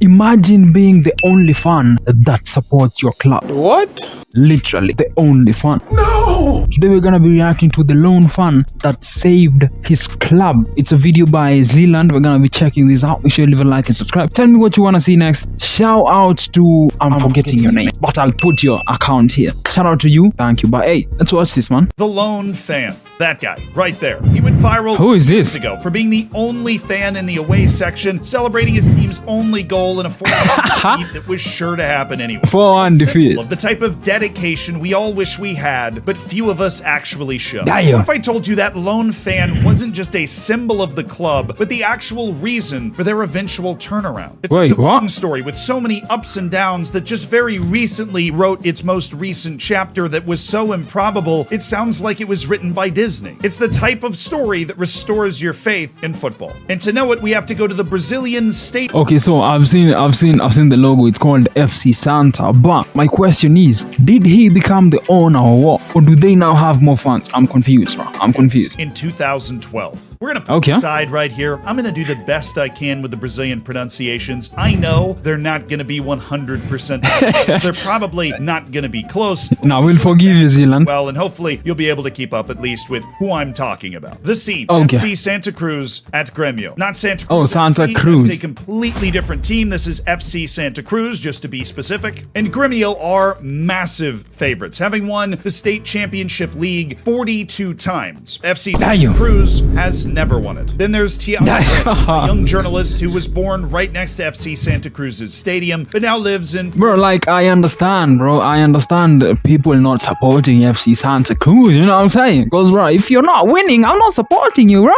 Imagine being the only fan that supports your club. What? Literally, the only fan. No! Today we're gonna be reacting to the lone fan that saved his club. It's a video by Zealand. We're gonna be checking this out. Make sure you leave a like and subscribe. Tell me what you wanna see next. Shout out to I'm forgetting your name, but I'll put your account here. Shout out to you. Thank you. But hey, let's watch this, man. The lone fan. That guy, right there. He went viral Who is this? ago for being the only fan in the away section, celebrating his team's only goal in a 4-1 defeat that was sure to happen anyway. 4-1 defeat. The type of dedication we all wish we had, but few of us actually show. Damn. What if I told you that lone fan wasn't just a symbol of the club, but the actual reason for their eventual turnaround? It's Wait, such a long what? story with so many ups and downs that just very recently wrote its most recent chapter that was so improbable, it sounds like it was written by Disney. It's the type of story that restores your faith in football. And to know it, we have to go to the Brazilian state. Okay, so I've seen the logo. It's called FC Santa. But my question is, did he become the owner or what? Or do they now have more fans? I'm confused, bro. I'm confused. In 2012. We're gonna put aside right here. I'm gonna do the best I can with the Brazilian pronunciations. I know they're not gonna be 100%. They're probably not gonna be close. Now we'll forgive you, Zealand. Well, and hopefully you'll be able to keep up at least with who I'm talking about. The scene. Okay. FC Santa Cruz at Grêmio. Not Santa Cruz. Oh, Santa FC. Cruz. It's a completely different team. This is FC Santa Cruz, just to be specific. And Grêmio are massive favorites, having won the state championship league 42 times. FC Santa Cruz has never won it. Then there's Thiago, a young journalist who was born right next to FC Santa Cruz's stadium, but now lives in... Bro, like, I understand, bro. I understand people not supporting FC Santa Cruz, you know what I'm saying? Because, bro, if you're not winning, I'm not supporting you, bro.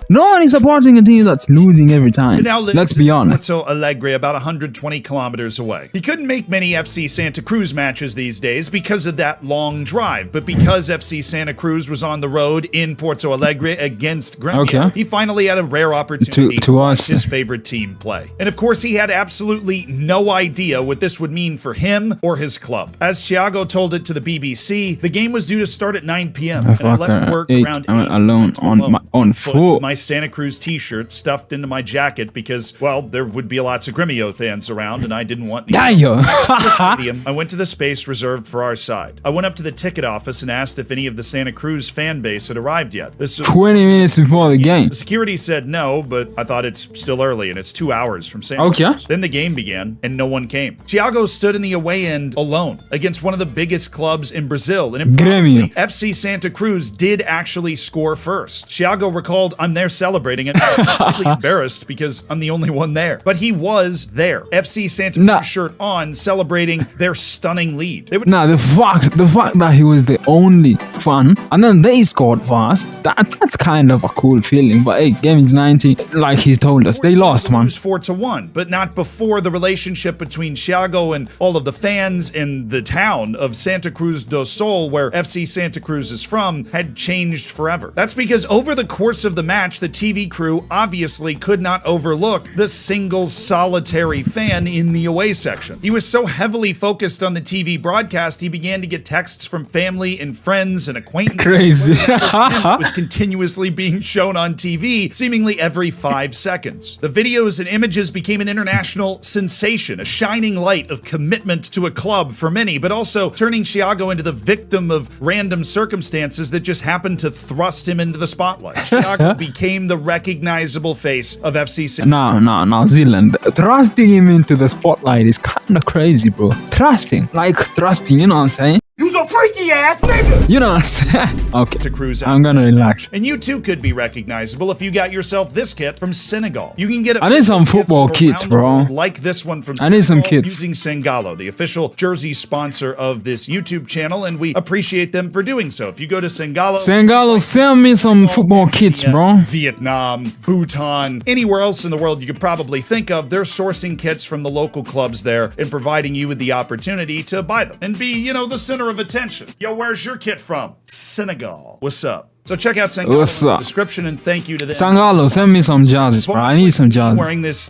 No one is supporting a team that's losing every time. Let's be honest. Porto Alegre, about 120 kilometers away. He couldn't make many FC Santa Cruz matches these days because of that long drive, but because FC Santa Cruz was on the road in Porto Alegre against Grêmio, he finally had a rare opportunity to watch his favorite team play. And of course, he had absolutely no idea what this would mean for him or his club. As Thiago told it to the BBC, the game was due to start at 9 p.m. and I left work around 8 alone on foot. My Santa Cruz t-shirt stuffed into my jacket because, well, there would be lots of Grêmio fans around and I didn't want any. I went to the space reserved for our side. I went up to the ticket office and asked if any of the Santa Cruz fan base had arrived yet. This was 20 minutes before the game. The security said no, but I thought it's still early and it's 2 hours from Santa Cruz. Then the game began and no one came. Thiago stood in the away end alone against one of the biggest clubs in Brazil, and Grêmio. FC Santa Cruz did actually score first. Thiago recalled, "I'm there celebrating it. I'm slightly embarrassed because I'm the only one there." But he was there. FC Santa Cruz shirt on, celebrating their stunning lead. The fact that he was the only fan and then they scored fast, that's kind of a cool feeling. But hey, game is 90, like he told us. They lost, man. 4-1, but not before the relationship between Thiago and all of the fans in the town of Santa Cruz do Sul, where FC Santa Cruz is from, had changed forever. That's because over the course of the match, the TV crew obviously could not overlook the single solitary fan in the away section. He was so heavily focused on the TV broadcast, he began to get texts from family and friends and acquaintances. Crazy. It was continuously being shown on TV, seemingly every 5 seconds. The videos and images became an international sensation, a shining light of commitment to a club for many, but also turning Thiago into the victim of random circumstances that just happened to thrust him into the spotlight. Thiago became the recognizable face of FC Santa. No, Zealand. Thrusting him into the spotlight is kind of crazy, bro. Thrusting, you know what I'm saying? You's a freaky ass nigga! You know what I'm saying? Okay, Cruz, I'm gonna relax. And you too could be recognizable if you got yourself this kit from Senegal. You can get it. I need some football kits, bro. Like this one from I need some kits. Using Sengalo, the official jersey sponsor of this YouTube channel, and we appreciate them for doing so. If you go to Sengalo, send me some football kits, bro. Vietnam, Bhutan, anywhere else in the world you could probably think of, they're sourcing kits from the local clubs there and providing you with the opportunity to buy them and be, you know, the center of attention. Yo, where's your kit from? Senegal. What's up? So check out Sangalo What's in the up? description, and thank you to them. Sangalo, send me some jazzes, bro. I need some jazzes. Wearing this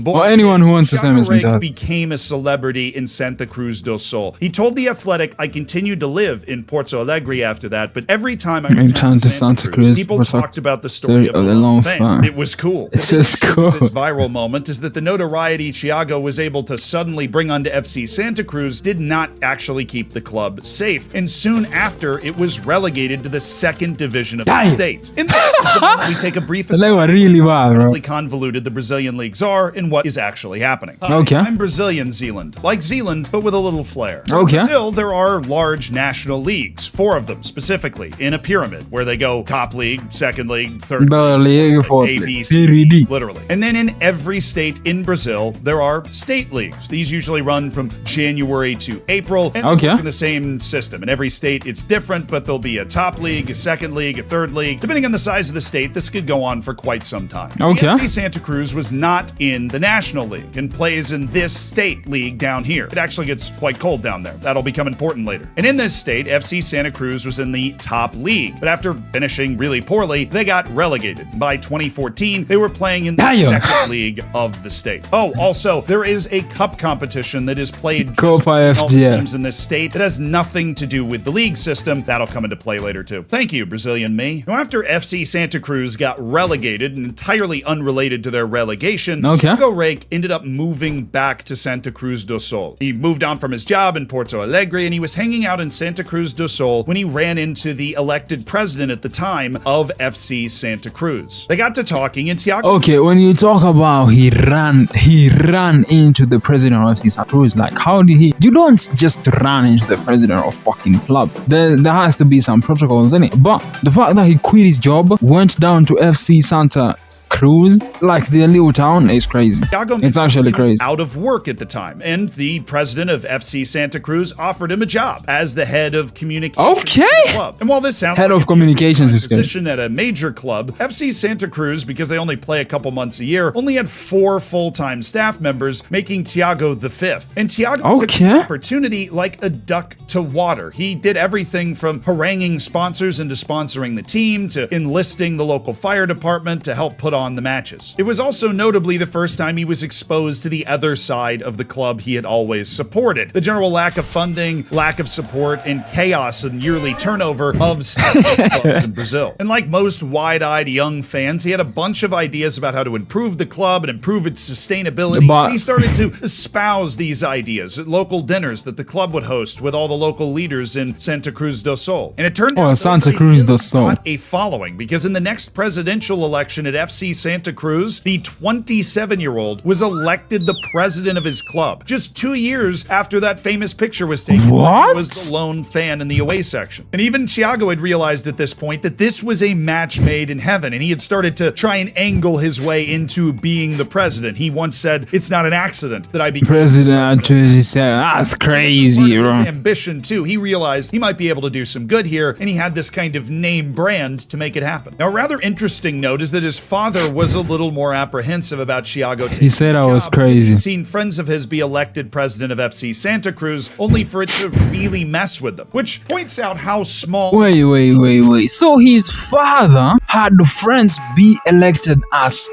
Or anyone who wants to send me some Thiago jazzes. became a celebrity in Santa Cruz do Sul. He told The Athletic, "I continued to live in Porto Alegre after that, but every time I returned to Santa Cruz, people talked about the story of the lone fan. It was cool. It's just cool. This viral moment is that the notoriety Thiago was able to suddenly bring onto FC Santa Cruz did not actually keep the club safe, and soon after, it was relegated to the second division of the state. And this is the moment we take a brief They were really bad, bro. convoluted the Brazilian leagues are and what is actually happening. Okay. I'm Brazilian Zealand. Like Zealand, but with a little flair. Okay. In Brazil, there are large national leagues, 4 of them specifically, in a pyramid, where they go top league, second league, third The league, league for A, B, Serie D. literally. And then in every state in Brazil, there are state leagues. These usually run from January to April, and Okay. work in the same system. In every state, it's different, but there'll be a top league, a second league, a third league. Depending on the size of the state, this could go on for quite some time. Okay. FC Santa Cruz was not in the National League and plays in this state league down here. It actually gets quite cold down there. That'll become important later. And in this state, FC Santa Cruz was in the top league, but after finishing really poorly, they got relegated. By 2014, they were playing in the Damn. second league of the state. Oh, also, there is a cup competition that is played Copa just between all the FGL. teams in this state that has nothing to do with the league system. That'll come into play later too. Thank you, Brazilian me. Now, after FC Santa Cruz got relegated, and entirely unrelated to their relegation, Okay. Thiago Reis ended up moving back to Santa Cruz do Sul. He moved on from his job in Porto Alegre, and he was hanging out in Santa Cruz do Sul when he ran into the elected president at the time of FC Santa Cruz. They got to talking, and Thiago Okay, when you talk about he ran into the president of FC Santa Cruz, like how did he? You don't just run into the president of fucking club. There has to be some protocols in it. But the fact that he quit his job, went down to FC Santa Cruz, like the little town, is crazy. Thiago It's actually he was crazy. out of work at the time, and the president of FC Santa Cruz offered him a job as the head of communications Okay. for the club. And while this sounds Head like of communications is good. position at a major club, FC Santa Cruz, because they only play a couple months a year, only had 4 full-time staff members, making Thiago the 5th. And Thiago took Okay. the opportunity like a duck to water. He did everything from haranguing sponsors into sponsoring the team to enlisting the local fire department to help put on the matches. It was also notably the first time he was exposed to the other side of the club he had always supported. The general lack of funding, lack of support, and chaos in yearly turnover of clubs in Brazil. And like most wide-eyed young fans, he had a bunch of ideas about how to improve the club and improve its sustainability. But- He started to espouse these ideas at local dinners that the club would host with all the local leaders in Santa Cruz do Sul. And it turned out Santa those Cruz do ideas Sul. got a following, because in the next presidential election at FC Santa Cruz, the 27-year-old was elected the president of his club just 2 years after that famous picture was taken. What? He was the lone fan in the away section. And even Thiago had realized at this point that this was a match made in heaven, and he had started to try and angle his way into being the president. He once said, "It's not an accident that I became President, he said, that's crazy, His bro. ambition too. He realized he might be able to do some good here, and he had this kind of name brand to make it happen. Now, a rather interesting note is that his father was a little more apprehensive about Thiago taking He said the I was job because crazy. he'd seen friends of his be elected president of FC Santa Cruz, only for it to really mess with them, which points out how small Wait. So his father had friends be elected as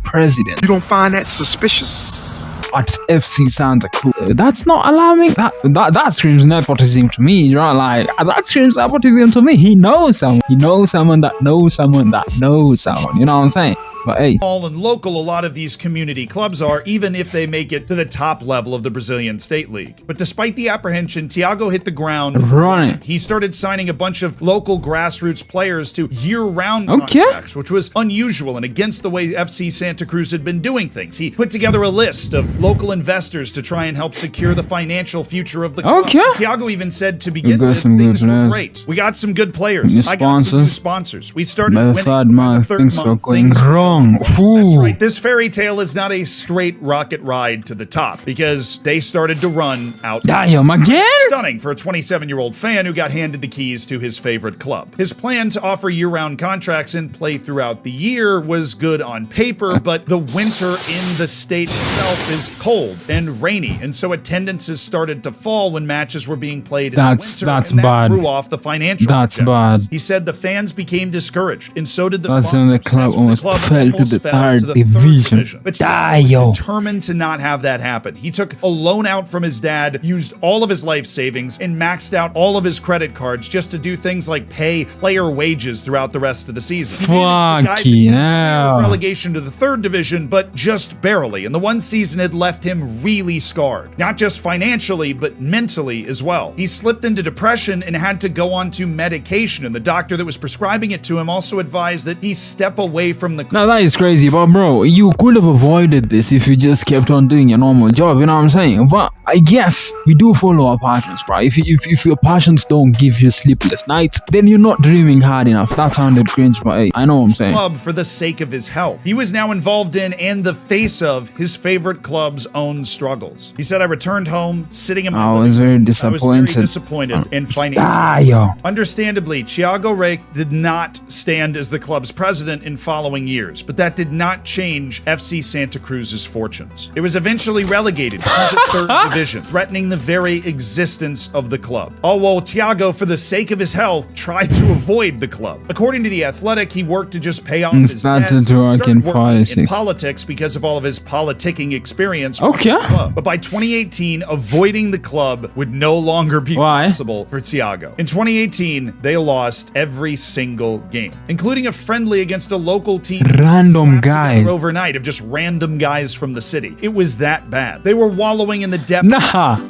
president You don't find that suspicious? at FC Santa Cruz. That's not alarming. That screams nepotism to me, right? Like, that screams nepotism to me. He knows someone. He knows someone that knows someone that knows someone. You know what I'm saying? But hey, and local a lot of these community clubs are, even if they make it to the top level of the Brazilian State League. But despite the apprehension, Thiago hit the ground running. He started signing a bunch of local grassroots players to year-round Okay. contracts, which was unusual and against the way FC Santa Cruz had been doing things. He put together a list of local investors to try and help secure the financial future of the club. Okay. Thiago even said to begin got with, some good things were players. great. We got some good players. New I got some new sponsors. sponsors. We started by the winning third by month, the third things are month. going Things were wrong. long. That's Ooh. right. This fairy tale is not a straight rocket ride to the top because they started to run out. Damn, again? Stunning for a 27-year-old fan who got handed the keys to his favorite club. His plan to offer year-round contracts and play throughout the year was good on paper, but the winter in the state itself is cold and rainy, and so attendances started to fall when matches were being played in the winter, That's and that bad. threw off the financial That's projections. bad. He said the fans became discouraged, and so did the That's when sponsors. the club That's when almost fell to almost the fell third to the division. But Die, he was yo. determined to not have that happen. He took a loan out from his dad, used all of his life savings, and maxed out all of his credit cards just to do things like pay player wages throughout the rest of the season. He managed to guide the team Fucking out of hell. relegation to the third division, but just barely. And the one season had left him really scarred, not just financially, but mentally as well. He slipped into depression and had to go on to medication, and the doctor that was prescribing it to him also advised that he step away from the Now that is crazy, but bro, you could have avoided this if you just kept on doing your normal job, you know what I'm saying? But I guess we do follow our passions, bro. If your passions don't give you sleepless nights, then you're not dreaming hard enough. That sounded cringe, but hey, I know what I'm saying. club for the sake of his health. He was now involved in and the face of his favorite club's own struggles. He said, I returned home, sitting in my I living was very room. I disappointed. was very disappointed in financial. Yo. Understandably, Thiago Reis did not stand as the club's president in following years, but that did not change FC Santa Cruz's fortunes. It was eventually relegated to the third division, threatening the very existence of the club. All while Thiago, for the sake of his health, tried to avoid the club. According to The Athletic, he worked to just pay off his Started debts, to work started in working politics. politics because of all of his politicking experience. Okay. running the club. But by 2018, avoiding the club would no longer be Why? possible for Thiago. In 2018, they lost every single game, including a friendly against a local team. Random slapped together guys. overnight of just random guys from the city. It was that bad. They were wallowing in the depths.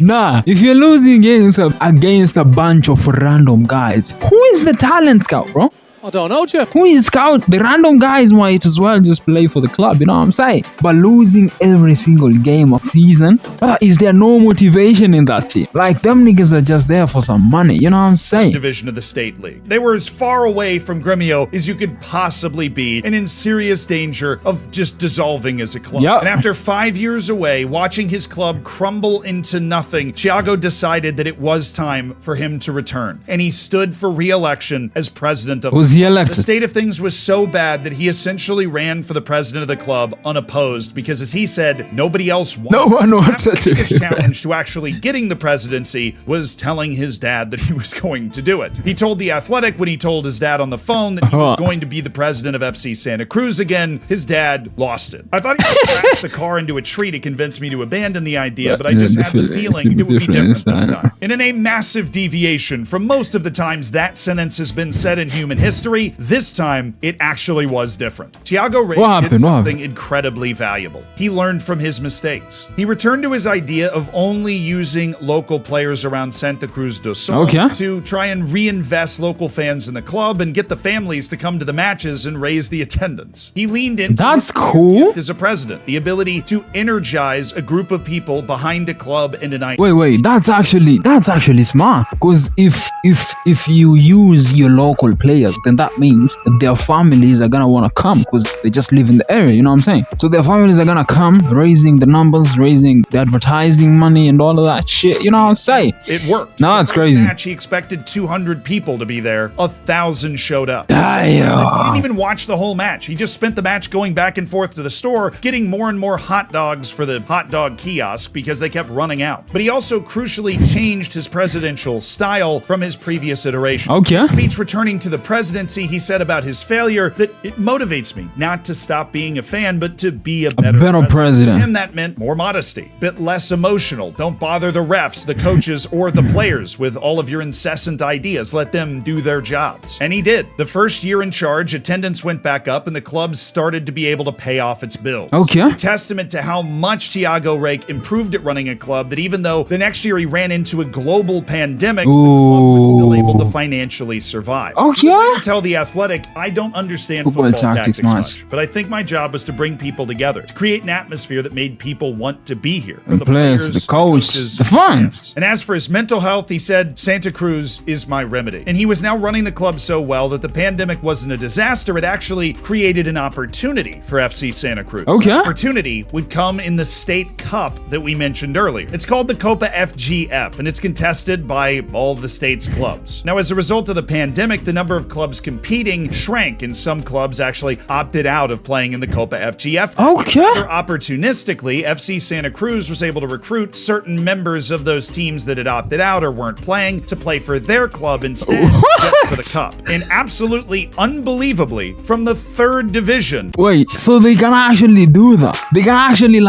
Nah. If you're losing games against a bunch of random guys, who is the talent scout, bro? I don't know, Jeff. Who is scout? The random guys might as well just play for the club, you know what I'm saying? But losing every single game of season, is there no motivation in that team? Like, them niggas are just there for some money, you know what I'm saying? Division of the state league. They were as far away from Gremio as you could possibly be and in serious danger of just dissolving as a club. Yep. And after 5 years away, watching his club crumble into nothing, Thiago decided that it was time for him to return. And he stood for re-election as president of Was he the elected? state of things was so bad that he essentially ran for the president of the club unopposed because, as he said, nobody else wanted. No one Perhaps wants the to. biggest challenge to actually getting the presidency was telling his dad that he was going to do it. He told The Athletic when he told his dad on the phone that he was going to be the president of FC Santa Cruz again, his dad lost it. I thought he would crash the car into a tree to convince me to abandon the idea, but I just had the feeling it would be different this time. And in a massive deviation from most of the times that sentence has been said in human history, this time it actually was different. Thiago Reis did something incredibly valuable. He learned from his mistakes. He returned to his idea of only using local players around Santa Cruz do Sul to try and reinvest local fans in the club and get the families to come to the matches and raise the attendance. He leaned into That's his cool. gift as a president, the ability to energize a group of people behind a club and an idea. Wait, that's actually smart. Because if you use your local players, then that means their families are gonna wanna come because they just live in the area, you know what I'm saying? So their families are gonna come, raising the numbers, raising the advertising money and all of that shit, you know what I'm saying? It worked. No, it's The first crazy. match, he expected 200 people to be there. 1,000 showed up. Damn. He didn't even watch the whole match. He just spent the match going back and forth to the store, getting more and more hot dogs for the hot dog kiosk because they kept running out. But he also crucially changed his presidential style from his previous iteration. Okay. In a speech returning to the presidency, he said about his failure that it motivates me not to stop being a fan, but to be a better president. And that meant more modesty, bit less emotional. Don't bother the refs, the coaches, or the players with all of your incessant ideas. Let them do their jobs. And he did. The first year in charge, attendance went back up and the club started to be able to pay off its bills. Okay. It's a testament to how much Thiago Reis improved at running a club that even though the next year he ran into a global pandemic, the club was still able to financially survive. Okay. Later tell The Athletic, I don't understand Football football tactics tactics much. much, but I think my job was to bring people together, to create an atmosphere that made people want to be here. For The players, the coach, coaches, the fans. And as for his mental health, he said, Santa Cruz is my remedy. And he was now running the club so well that the pandemic wasn't a disaster, it actually created an opportunity for FC Santa Cruz. Okay. The opportunity would come in the State Cup that we mentioned earlier. It's called the Copa FGF, and it's contested by all the state's clubs. Now, as a result of the pandemic, the number of clubs competing shrank, and some clubs actually opted out of playing in the Copa FGF. Okay. Opportunistically, FC Santa Cruz was able to recruit certain members of those teams that had opted out or weren't playing to play for their club instead, just for the cup. And absolutely unbelievably, from the 3rd division. Wait, so they can actually do that? They can actually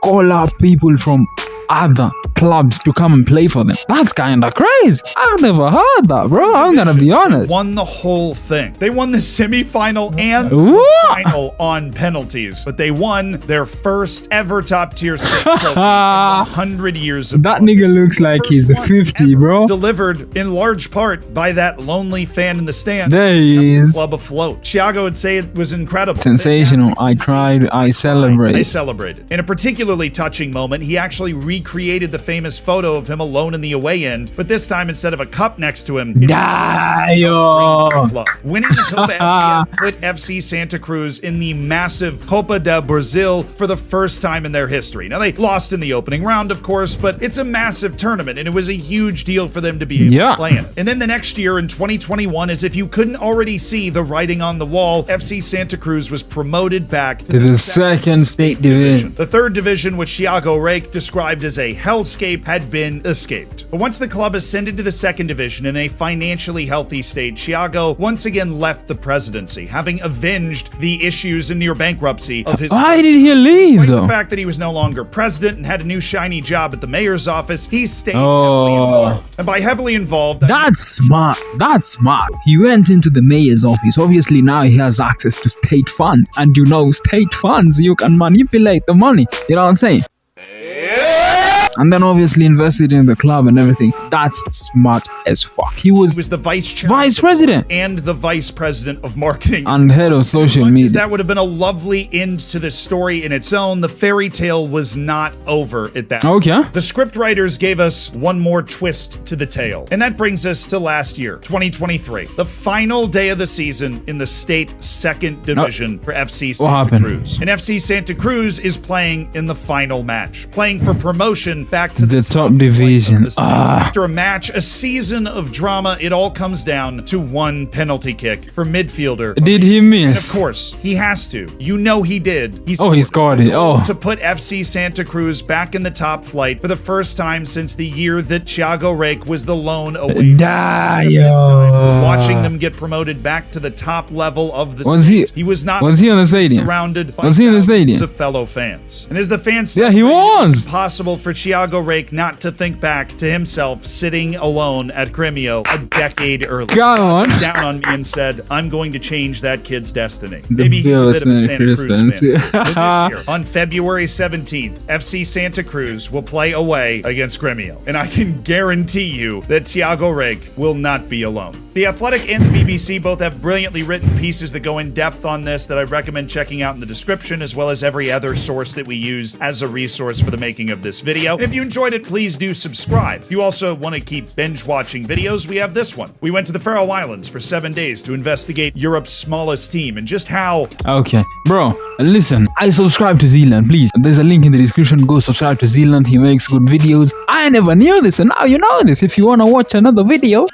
call up people from other clubs to come and play for them. That's kind of crazy. I've never heard that, bro. I'm gonna be honest. Won the whole thing. They won the semi-final and What? final on penalties, but they won their first ever top-tier state trophy in 100 years of That club nigga history. looks like First he's a one 50, ever, bro. Delivered in large part by that lonely fan in the stands. There he Kept the is. club afloat. Thiago would say it was incredible. Sensational. Fantastic, I cried. I celebrated. I celebrated. In a particularly touching moment, he actually recreated the famous photo of him alone in the away end, but this time instead of a cup next to him, it's Yo. winning the Copa FGF put FC Santa Cruz in the massive Copa do Brazil for the first time in their history. Now, they lost in the opening round, of course, but it's a massive tournament, and it was a huge deal for them to be able to play in it. And then the next year, in 2021, as if you couldn't already see the writing on the wall, FC Santa Cruz was promoted back To the second state division. The 3rd division, which Thiago Reich described as a hellscape, had been escaped. But once the club ascended to the 2nd division in a financially healthy state, Thiago once again left the presidency, having avenged the issues and near bankruptcy of his. Why did he leave, Despite though? the fact that he was no longer president and had a new shiny job at the mayor's office, he stayed heavily involved. And by heavily involved, That's smart. That's smart. He went into the mayor's office. Obviously, now he has access to state funds. And you know, state funds, you can manipulate the money. You know what I'm saying? And then obviously invested in the club and everything. That's smart as fuck. He was the vice chairman vice president and the vice president of marketing and head of social Much as media. that would have been a lovely end to the story in its own, the fairy tale was not over at that. Okay. The script writers gave us one more twist to the tale. And that brings us to last year, 2023. The final day of the season in the state 2nd division for FC Santa happened? Cruz. And FC Santa Cruz is playing in the final match, playing for promotion back to The top flight of division. the state. After a match, a season of drama, it all comes down to one penalty kick for midfielder. Did he And miss? of course, he has to. You know he did. He scored it. Oh. To put FC Santa Cruz back in the top flight for the first time since the year that Thiago Reich was the lone away. This time, watching them get promoted back to the top level of the state. He was not. Was he on the stadium? Surrounded by Was he in the thousands stadium? of fellow fans. And as the fans Yeah, he celebrated, it was. impossible for Thiago Reich not to think back to himself sitting alone at Grêmio a decade earlier. Come on. Down on me and said, I'm going to change that kid's destiny. Maybe he's a bit of a Santa Cruz fan. But this year, on February 17th, FC Santa Cruz will play away against Grêmio. And I can guarantee you that Thiago Reich will not be alone. The Athletic and the BBC both have brilliantly written pieces that go in depth on this that I recommend checking out in the description, as well as every other source that we used as a resource for the making of this video. And if you enjoyed it, please do subscribe. If you also want to keep binge watching videos, we have this one. We went to the Faroe Islands for 7 days to investigate Europe's smallest team and just how Okay, bro, listen, I subscribe to Zealand, please. There's a link in the description. Go subscribe to Zealand. He makes good videos. I never knew this, and now you know this. If you want to watch another video,